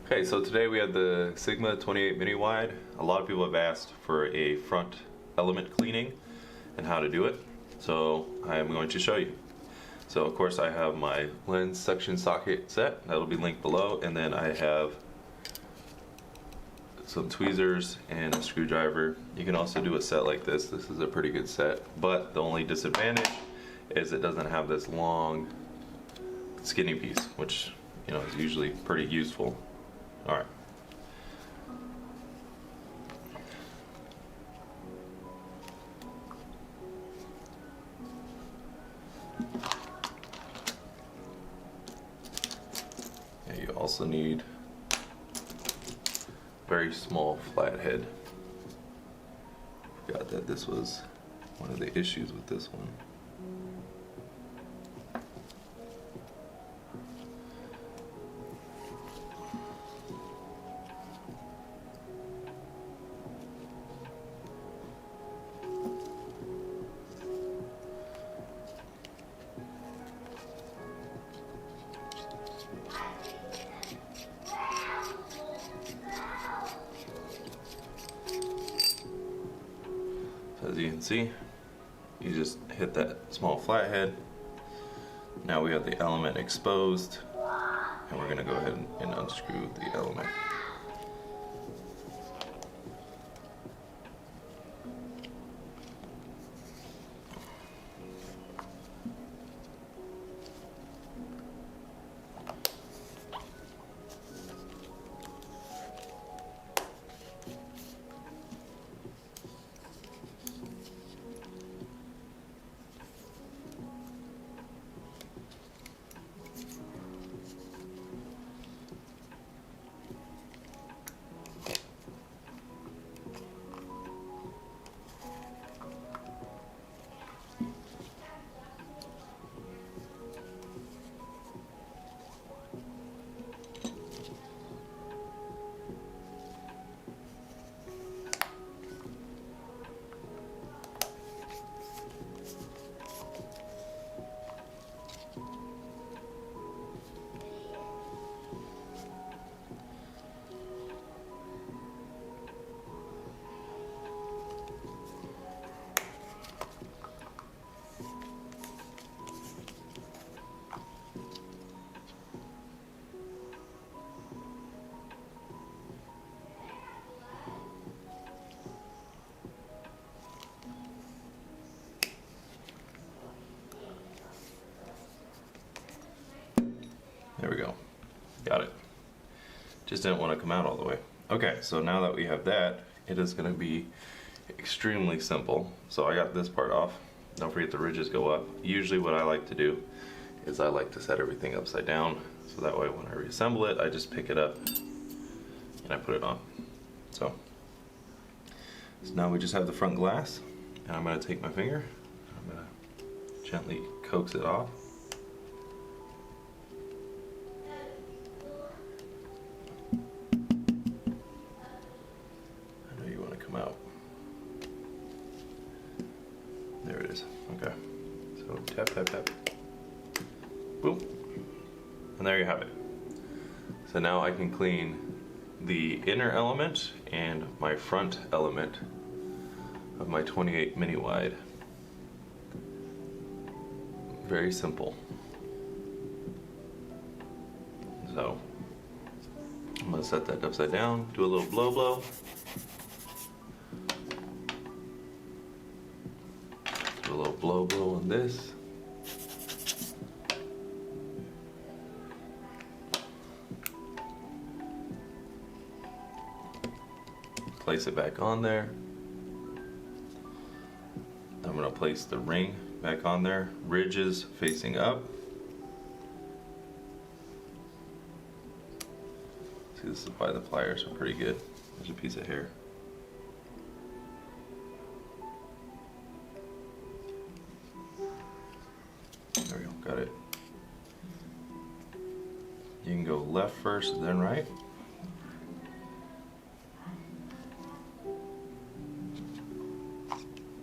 Okay, so today we had the Sigma 28 mini wide. A lot of people have asked for a front element cleaning and how to do it. So I am going to show you. So of course I have my lens suction socket set, that'll be linked below, and then I have some tweezers and a screwdriver. You can also do a set like this. This is a pretty good set, but the only disadvantage is it doesn't have this long skinny piece, which is usually pretty useful. All right. Yeah, you also need very small flathead. Forgot that this was one of the issues with this one. As you can see, you just hit that small flathead. Now we have the element exposed, and we're going to go ahead and unscrew the element. There we go. Got it. Just didn't want to come out all the way. Okay, so now that we have that, it is going to be extremely simple. So I got this part off. Don't forget the ridges go up. Usually what I like to do is I like to set everything upside down, so that way when I reassemble it, I just pick it up and I put it on. So now we just have the front glass, and I'm going to take my finger, I'm going to gently coax it off. Out. There it is. Okay. So tap, tap, tap. Boom. And there you have it. So now I can clean the inner element and my front element of my 28 mini wide. Very simple. So I'm going to set that upside down, do a little blow blow. A little blow on this. Place it back on there. I'm going to place the ring back on there. Ridges facing up. See, this is why the pliers are pretty good. There's a piece of hair. There we go, got it. You can go left first, then right.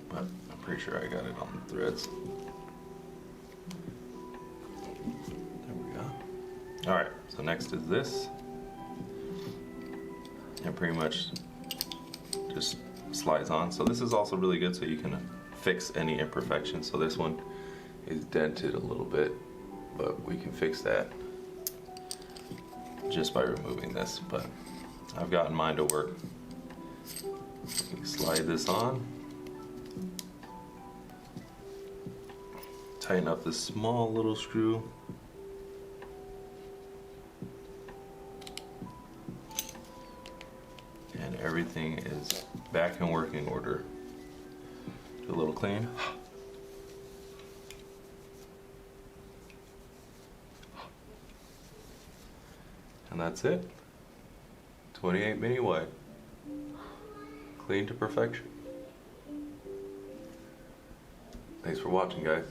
But I'm pretty sure I got it on the threads. There we go. All right, so next is this. It pretty much just slides on. So this is also really good so you can fix any imperfections. So this one is dented a little bit, but we can fix that just by removing this. But I've gotten mine to work. You can slide this on, tighten up this small little screw, and everything is back in working order. Do a little clean. And that's it. 28 mini wide. Clean to perfection. Thanks for watching, guys.